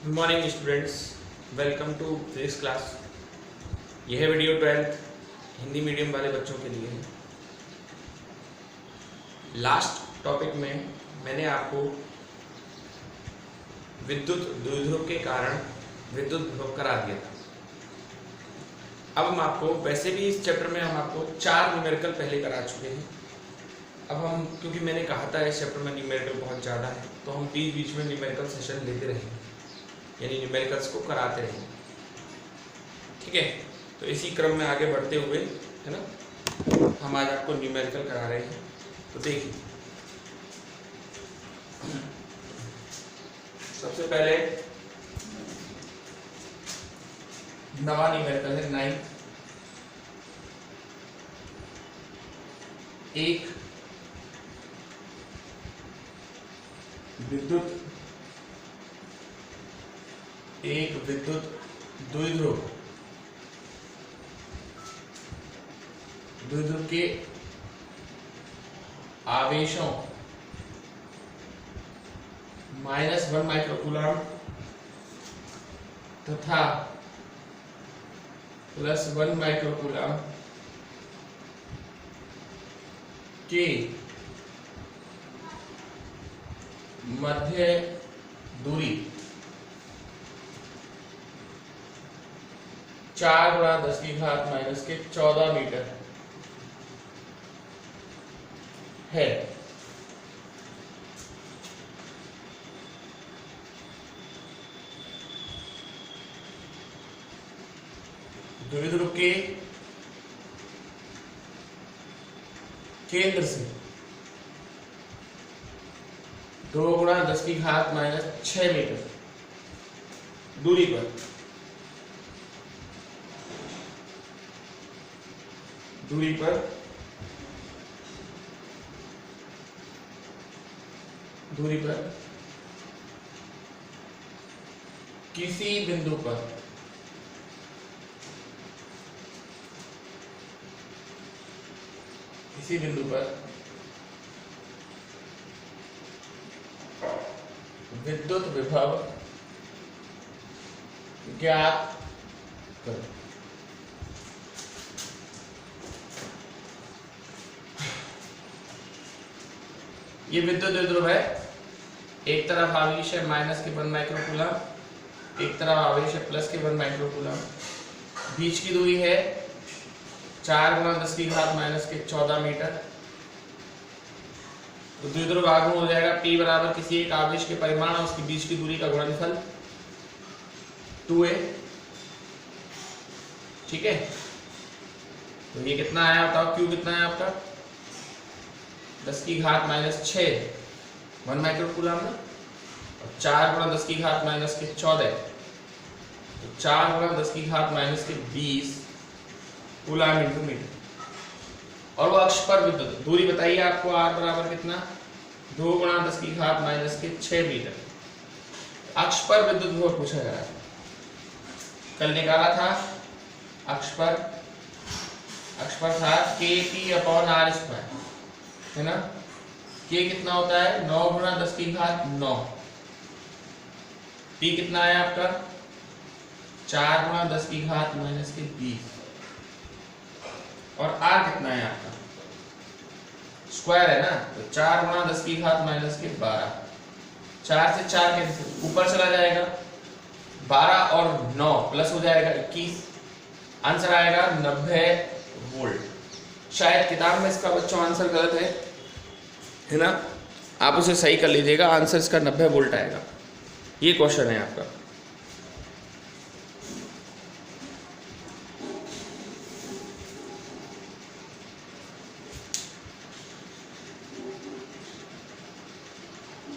Good morning students, welcome to this class. यह video 12th Hindi medium वाले बच्चों के लिए है। लास्ट टॉपिक में मैंने आपको विद्युत द्विध्रुव के कारण विद्युत विभव करा दिया था। अब हम आपको, वैसे भी इस चैप्टर में हम आपको 4 न्यूमेरिकल पहले करा चुके हैं। अब हम, क्योंकि मैंने कहा था इस चैप्टर में न्यूमेरिकल बहुत ज़्यादा है, तो हम बीच बीच में न्यूमेरिकल सेशन लेते रहेंगे, यानी न्यूमेरिकल्स को कराते रहेंगे। ठीक है, तो इसी क्रम में आगे बढ़ते हुए, है ना, हम आज आपको न्यूमेरिकल करा रहे हैं। तो देखिए, सबसे पहले नवा न्यूमेरिकल है 9। एक विद्युत द्विध्रुव के आवेशों -1 माइक्रोकूलम तथा +1 माइक्रोकूलम के मध्य दूरी 4 × 10⁻⁻14 मीटर है। द्विध्रुव के केंद्र से 2 × 10⁻⁻6 मीटर दूरी पर किसी बिंदु पर विद्युत विभव ज्ञात करो। ये विद्युत द्विध्रुव है। एक तरफ आवेश है -1 माइक्रोकूलम, एक तरफ आवेश है +1 माइक्रोकूलम। बीच की दूरी है 4 × 10⁻⁻14 मीटर। तो द्विध्रुव आघूर्ण हो जाएगा P बराबर किसी एक आवेश के परिमाण और उसके बीच की दूरी का गुणनफल 2a। ठीक है, तो ये कितना आया बताओ, Q कितना है आपका 10⁻⁻6 1 माइक्रोकूलम ना, और 4 × 10⁻⁻14, तो 4 × 10⁻⁻20 कूलम इंटू मीटर। और वो अक्ष पर विद्युत दूरी बताइए आपको, r बराबर कितना 2 × 10⁻⁻6 मीटर। अक्ष पर विद्युत विभव पूछा जा रहा है, कल निकाला था। अक्ष पर था kT/r², है ना। k कितना होता है 9 × 10⁹। p कितना है आपका 4 × 10⁻⁻20, और r कितना है आपका स्क्वायर है ना, तो 4 × 10⁻⁻12। 4 से 4 के ऊपर चला जाएगा, 12 और 9 प्लस हो जाएगा 21। आंसर आएगा 90 वोल्ट। शायद किताब में इसका बच्चों आंसर गलत है ना, आप उसे सही कर लीजिएगा। आंसर इसका 90 वोल्ट आएगा। ये क्वेश्चन है आपका।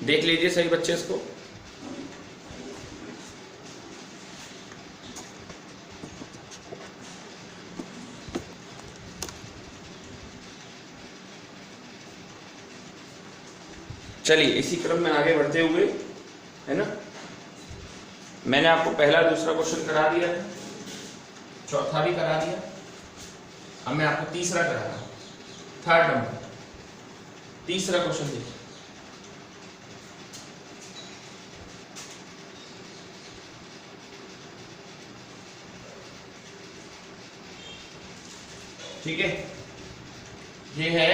देख लीजिए सही बच्चे इसको। चलिए इसी क्रम में आगे बढ़ते हुए, है ना, मैंने आपको पहला दूसरा क्वेश्चन करा दिया है, चौथा भी करा दिया। अब मैं आपको तीसरा करा रहा हूं, 3rd नंबर। तीसरा क्वेश्चन देखिए, ठीक है, ये है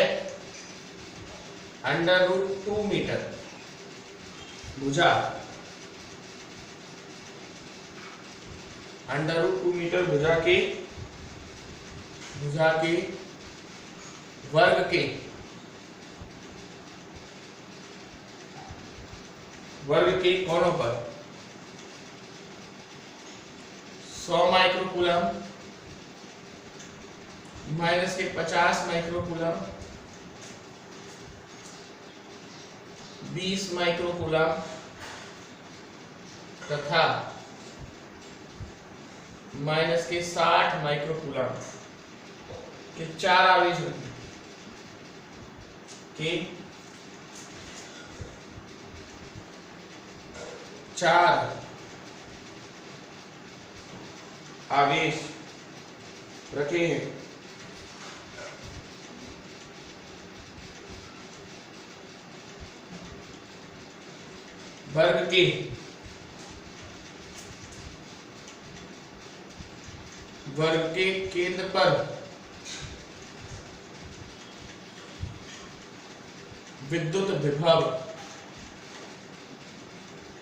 √2 मीटर भुजा, √2 मीटर भुजा के वर्ग के कोणों पर 100 माइक्रोकूलम माइनस के 50 माइक्रोकूलम 20 माइक्रोकूलम तथा माइनस के 60 माइक्रोकूलम के 4 आवेश के 4 आवेश रखे हैं। वर्ग के केंद्र पर विद्युत विभव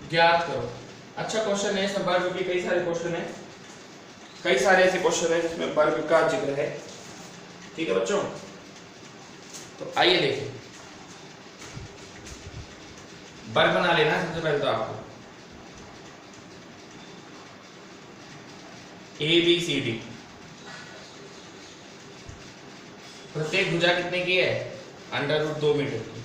ज्ञात करो। अच्छा क्वेश्चन है, इसमें वर्ग के कई सारे क्वेश्चन है, कई सारे ऐसे क्वेश्चन है जिसमें वर्ग का जिक्र है। ठीक है बच्चों, तो आइए देखें, वर्ग बना लेना सबसे पहले तो आपको ABCD। प्रत्येक भुजा कितने की है? √2 मीटर की।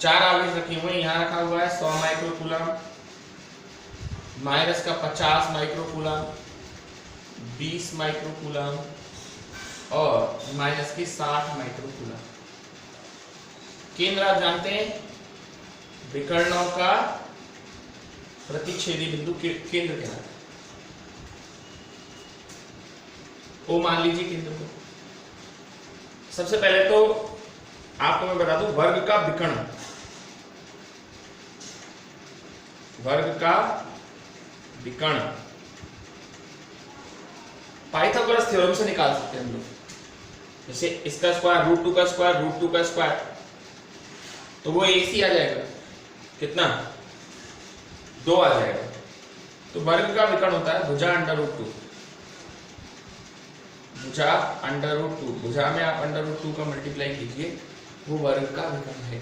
4 आवेश रखे हुए, यहां रखा हुआ है 100 माइक्रोकूलम, माइनस का 50 माइक्रोकूलम, 20 माइक्रोकूलम और माइनस की 60 माइक्रोकूलम। केंद्र आप जानते हैं, विकर्णों का प्रतिच्छेदी बिंदु केंद्र कहलाता है। ओ मान लीजिए केंद्र को। सबसे पहले तो आपको मैं बता दूं, वर्ग का विकर्ण, वर्ग का विकर्ण पाइथागोरस थ्योरम से निकाल सकते हैं हम लोग। जैसे इसका स्क्वायर √2 का स्क्वायर √2 का स्क्वायर, तो वो AC आ जाएगा, कितना? 2 आ जाएगा। तो वर्ग का विकर्ण होता है भुजा √2, भुजा √2, भुजा में आप √2 का मल्टीप्लाई कीजिए, वो वर्ग का विकर्ण है,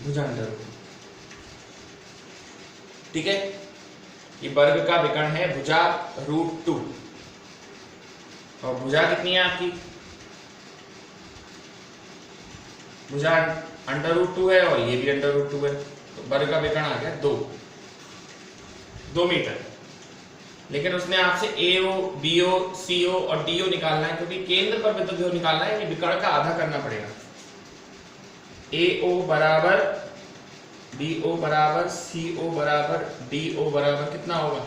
भुजा √2। ठीक है, ये वर्ग का विकर्ण है भुजा √2। और भुजा कितनी है आपकी? भुजा √2 है और ये भी √2 है, तो वर्ग का विकर्ण आ गया 2 मीटर। लेकिन उसने आपसे AO, BO, CO और DO निकालना है, क्योंकि केंद्र पर विद्युत विभव निकालना है, विकर्ण का आधा करना पड़ेगा। AO बराबर BO बराबर CO बराबर DO बराबर कितना होगा?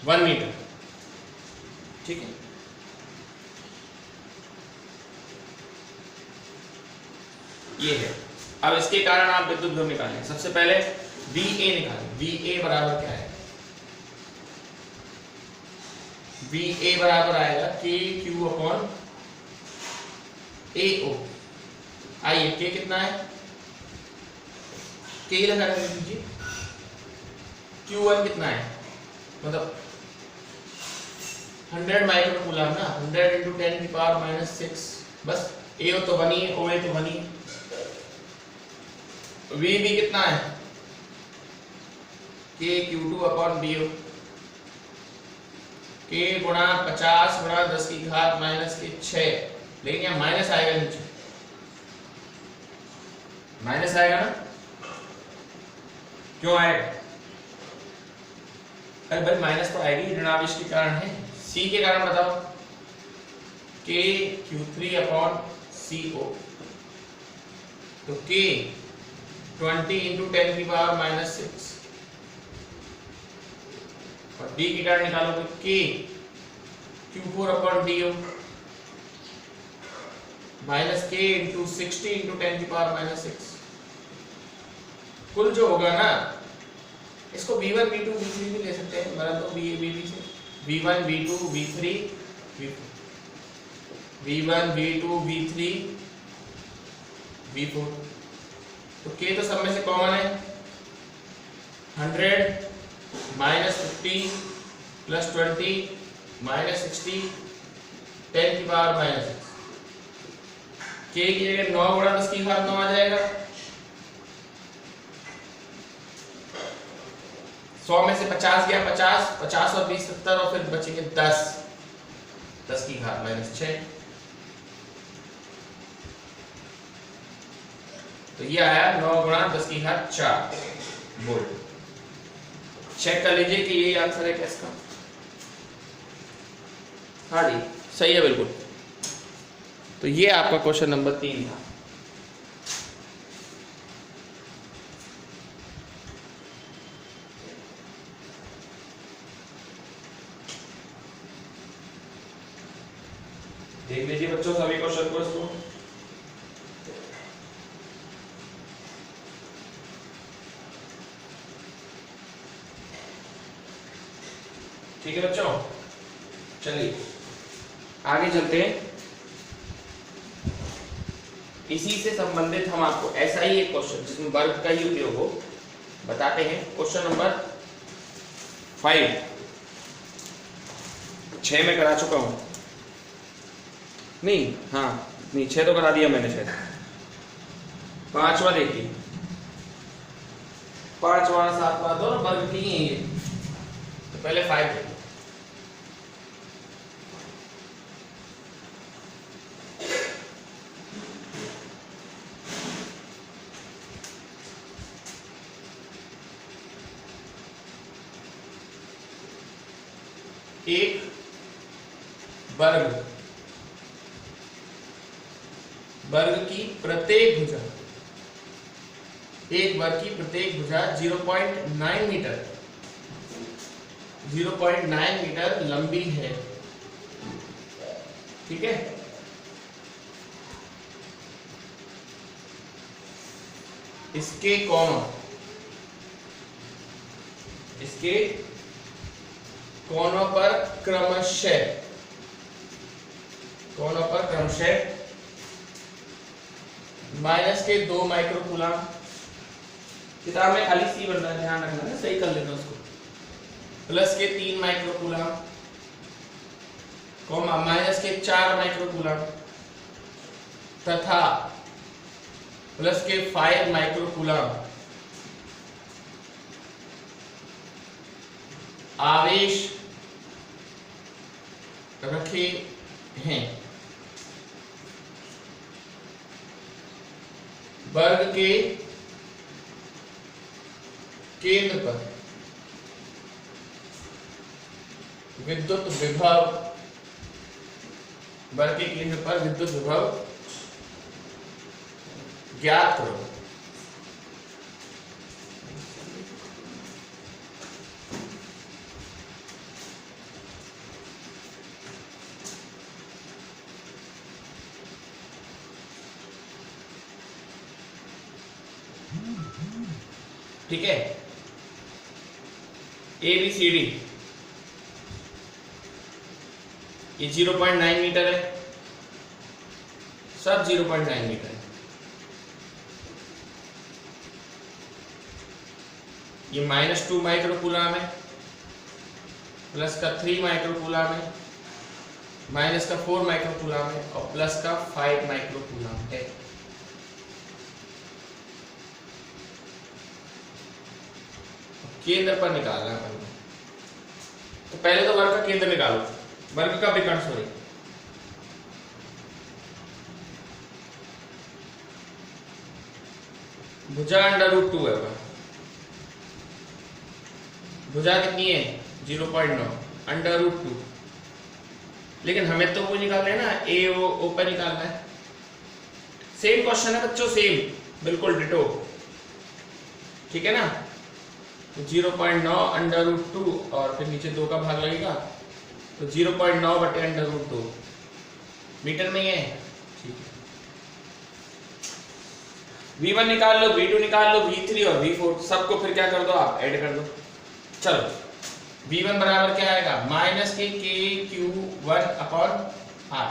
1 मीटर। ठीक है, ये है। अब इसके कारण आप विद्युत विभव निकालें। सबसे पहले VA निकालें। VA बराबर क्या है? VA बराबर आएगा KQ/AO। आइए, K कितना है? K लगा दीजिए। Q1 कितना है? मतलब 100 माइक्रोकूलम ना, 100 × 10⁻⁻6। बस AO तो बनी है, OA तो बनी है। VB कितना है? KQ2/BO। K गुणा 50 गुणा 10⁻⁻6, लेकिन यहाँ माइनस आएगा, नीचे माइनस आएगा ना? क्यों आएगा? अरे भाई माइनस तो आएगी, ऋणावेश के कारण है। C के कारण बताओ। KQ3/CO। तो K 20 × 10⁻⁻6 और D के कारण निकालोगे K Q4/DO माइनस K × 60 × 10⁻⁻6। कुल जो होगा ना इसको V1 V2 V3 भी ले सकते हैं, मतलब तो B से V1 V2 V3 V1 V2 V3 V4। तो K तो सब में से कॉमन है, 100 -50 + 20 -60 10 की पावर -6। K की जगह 9 × 10 की घात 9 आ जाएगा। 100 में से 50 गया, 50 और 20 70 और फिर बचेंगे 10 की घात -6। तो ये आया 9 × 10 की घात 4 वोल्ट। चेक कर लीजिए कि ये आंसर है क्या इसका। हाँ जी सही है बिल्कुल। तो ये आपका क्वेश्चन नंबर 3 था। देख लीजिए बच्चों सभी क्वेश्चन को इसको। ठीक है बच्चों, चलिए आगे चलते हैं। इसी से संबंधित हम आपको ऐसा ही एक क्वेश्चन जिसमें वर्ग का ही उपयोग हो बताते हैं। क्वेश्चन नंबर 5 6 में करा चुका हूं, नहीं हाँ नहीं 6 तो करा दिया मैंने, 6 5वां देखिए, 5वां 7वां दोनों वर्ग की ही है। तो पहले 5 देखिए। एक वर्ग की प्रत्येक भुजा, एक वर्ग की प्रत्येक भुजा 0.9 मीटर लंबी है। ठीक है, इसके कोनों पर क्रमशः -2 माइक्रोकूलम, किताब में खाली सी बन रहा है, ध्यान रखना है, सही कर लेना उसको, +3 माइक्रोकूलम, -4 माइक्रोकूलम तथा +5 माइक्रोकूलम आवेश रखे हैं। वर्ग के केंद्र पर विद्युत विभव, वर्ग के केंद्र पर विद्युत विभव ज्ञात करो। ठीक है, ABCD ये 0.9 मीटर है, सब 0.9 मीटर है। ये -2 माइक्रोकूलम है, +3 माइक्रोकूलम है, -4 माइक्रोकूलम है और +5 माइक्रोकूलम है। केंद्र पर निकालना है। तो पहले तो वर्ग का केंद्र निकालो, वर्ग का विकर्ण, सॉरी, भुजा √2 है। भुजा कितनी है 0.9 √2, लेकिन हमें तो वो निकालना है ना, ओ पर निकालना है। सेम क्वेश्चन है बच्चों, सेम बिल्कुल डिटो। ठीक है ना, 0.9 √2 और फिर नीचे 2 का भाग लगेगा, तो 0.9 बटे √2 मीटर में है। ठीक है, V1 निकाल लो, V2 निकाल लो, V3 और V4 सबको फिर क्या कर दो आप ऐड कर दो। चलो V1 बराबर क्या आएगा माइनस के KQ1 अपॉन R,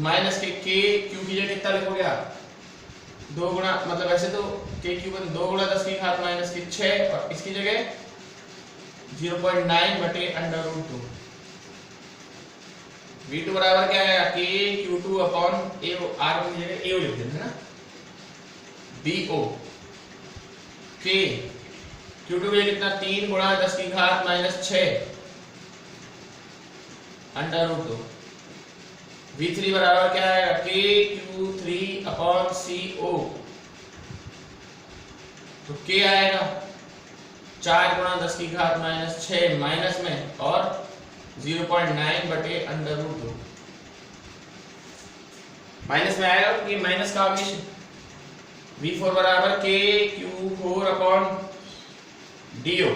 माइनस के KQ की जगह कितना लिखोगे आप 2 गुणा, मतलब ऐसे तो KQ1 2 गुणा 10 की घात माइनस के 6 और इसकी जगह 0.9 बटे अंडर रूट 2। V2 बराबर क्या आएगा KQ2 अपॉन AO, R की जगह AO लिख देना है ना, BO K Q2 की जगह कितना 3 गुणा 10 की घात माइनस 6 अंडर रूट 2। V3 बराबर क्या आएगा KQ3 अपॉन CO, तो K आएगा 4 गुणा 10 की घात माइनस 6 माइनस में और 0.9 बटे अंडर रूट 2 माइनस में आएगा क्योंकि माइनस का आवेश है। V4 बराबर KQ4 अपॉन DO,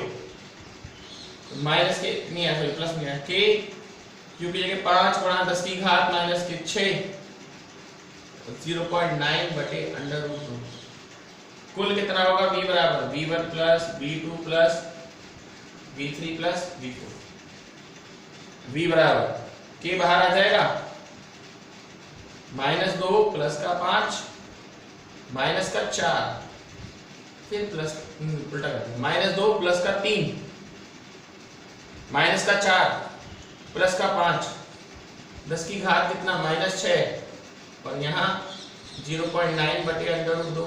माइनस के नहीं है सॉरी प्लस में है K Q की जगह 5 गुणा 10 की घात माइनस के 6 0.9 बटे अंडर रूट 2। कुल कितना होगा V बराबर V1 plus V2 plus V3 plus V4। V बराबर K बाहर आ जाएगा -2 प्लस का 5 माइनस का 4 फिर प्लस उल्टा करते हैं -2 प्लस का 3 माइनस का 4 प्लस का 5 10 की घात कितना -6 और यहाँ 0.9 बटे अंडर रूट 2।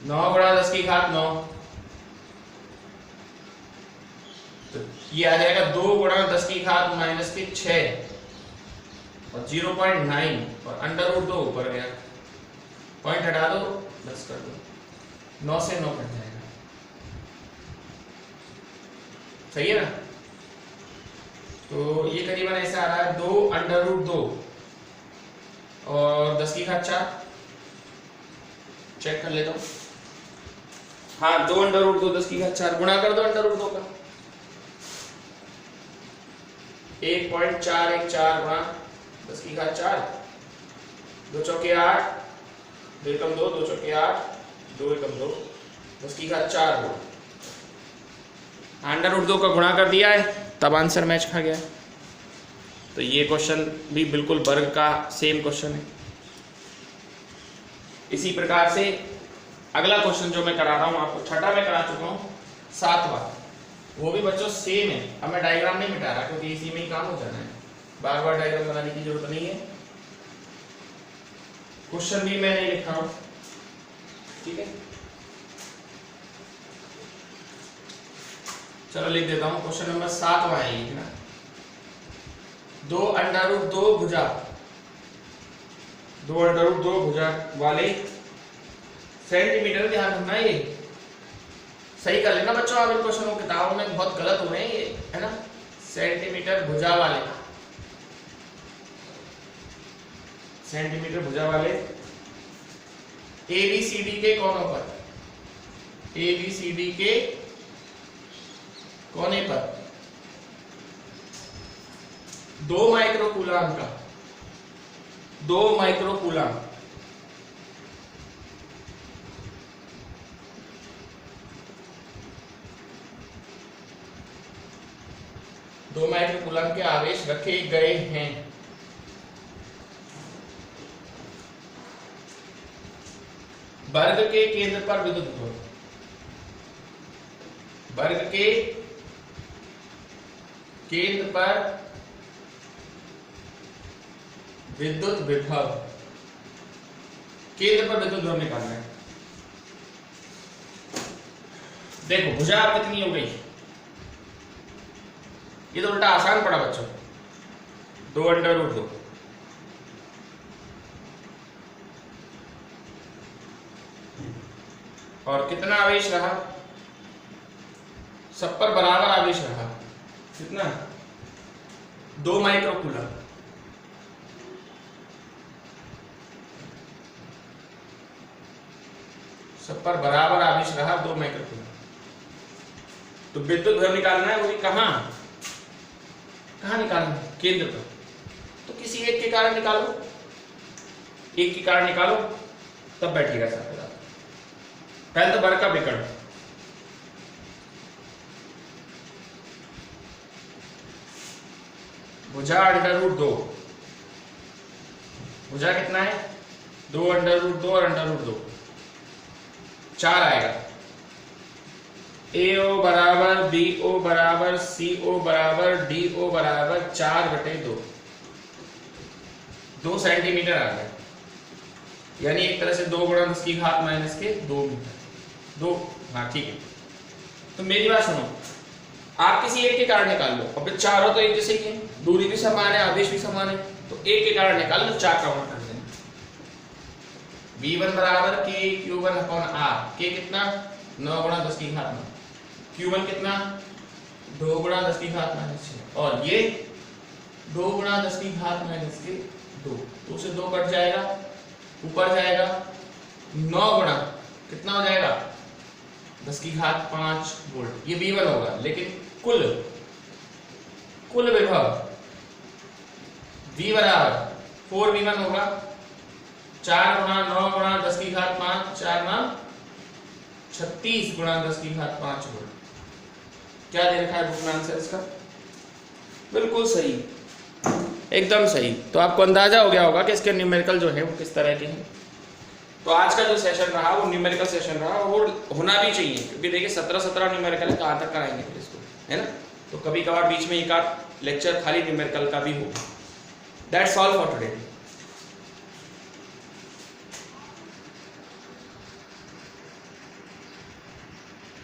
9 गुणा 10 की घात 9, तो ये आ जाएगा 2 गुणा 10 की घात माइनस के 6 और 0.9 और अंडर रूट 2 ऊपर गया, पॉइंट हटा दो 10 कर दो, 9 से 9 कट जाएगा, सही है ना। तो ये करीबन ऐसा आ रहा है 2 अंडर रूट 2 और 10 की घात 4, चेक कर लेता हूँ। हाँ 2 अंडर रूट 2 10 की घात 4 गुणा कर दो अंडर रूट 2 का 1.414 गुणा 10 की घात 4, 2 चौके 8, 2 एकम 2, 2 चौके 8, 2 एकम 2, 10 की घात 4 हो। अंडर रूट 2 का गुणा कर दिया है तब आंसर मैच खा गया। तो ये क्वेश्चन भी बिल्कुल वर्ग का सेम क्वेश्चन है। इसी प्रकार से अगला क्वेश्चन जो मैं करा रहा हूँ आपको, छठा में करा चुका हूँ, 7वां, वो भी बच्चों सेम है। अब मैं डायग्राम नहीं मिटा रहा क्योंकि इसी में ही काम हो जाना है, बार बार डायग्राम बनाने की जरूरत नहीं है। क्वेश्चन भी मैं नहीं लिख रहा हूं, ठीक है। चलो लिख देता हूं, क्वेश्चन नंबर 7वां है ये ना। 2 अंडर रूट 2 भुजा, 2 अंडर रूट 2 भुजा वाले सेंटीमीटर, ध्यान रखना ये सही कर लेना बच्चों आप इन क्वेश्चनों किताबों में बहुत गलत हो रहे हैं ये, है ना। सेंटीमीटर भुजा वाले, सेंटीमीटर भुजा वाले ABCD के कोनों पर, ABCD के कोने पर 2 माइक्रोकूलम का, 2 माइक्रोकूलम के आवेश रखे गए हैं। वर्ग के केंद्र पर विद्युत विभव, वर्ग के केंद्र पर विद्युत विभव, केंद्र पर विद्युत विभव निकालना है। देखो भुजा आप कितनी हो गई, ये तो उल्टा आसान पड़ा बच्चों, 2 अंडर रूट 2, और कितना आवेश रहा, सब पर बराबर आवेश रहा, कितना 2 माइक्रोकूलम। सब पर बराबर आवेश रहा 2 माइक्रोकूलम। तो विद्युत विभव निकालना है, वो भी कहां, कहाँ निकालना है? केंद्र पर। तो किसी एक के कारण निकालो, एक के कारण निकालो, तब बैठेगा साथ। पहले तो वर्ग का विकर्ण, भुजा √2, भुजा कितना है? 2 √2 और √2, 4 आएगा। AO बराबर BO बराबर CO बराबर DO बराबर 4/2, 2 सेंटीमीटर आ गया, यानी एक तरह से 2 × 10⁻² मीटर, 2। हाँ ठीक है। तो मेरी बात सुनो, आप किसी एक के कारण निकाल लो। अब चारों तो एक जैसे ही है, दूरी भी समान है, आवेश भी समान है, तो एक के कारण निकाल लो, 4 काउंट कर देना। V1 बराबर K/r, K कितना? 9 × 10⁻⁹, Q1 कितना? 2 × 10⁻⁶, और ये 2 × 10⁻², 2 से 2 कट जाएगा, ऊपर जाएगा 9 गुणा कितना हो जाएगा? 10⁵ वोल्ट। ये V1 होगा, लेकिन कुल विभव V बराबर 4V1 होगा, 4 × 9 × 10⁵5, 4 × 36 × 10⁵5 वोल्ट। क्या दे रखा है बुक में आंसर इसका? बिल्कुल सही, एकदम सही। तो आपको अंदाजा हो गया होगा कि इसके न्यूमेरिकल जो है वो किस तरह के हैं। तो आज का जो सेशन रहा वो न्यूमेरिकल सेशन रहा, और होना भी चाहिए, क्योंकि देखिए 17 न्यूमेरिकल है, कहाँ तक कराएंगे फिर इसको, है ना। तो कभी कभार बीच में एक आध लेक्चर खाली न्यूमेरिकल का भी हो। That's all for today.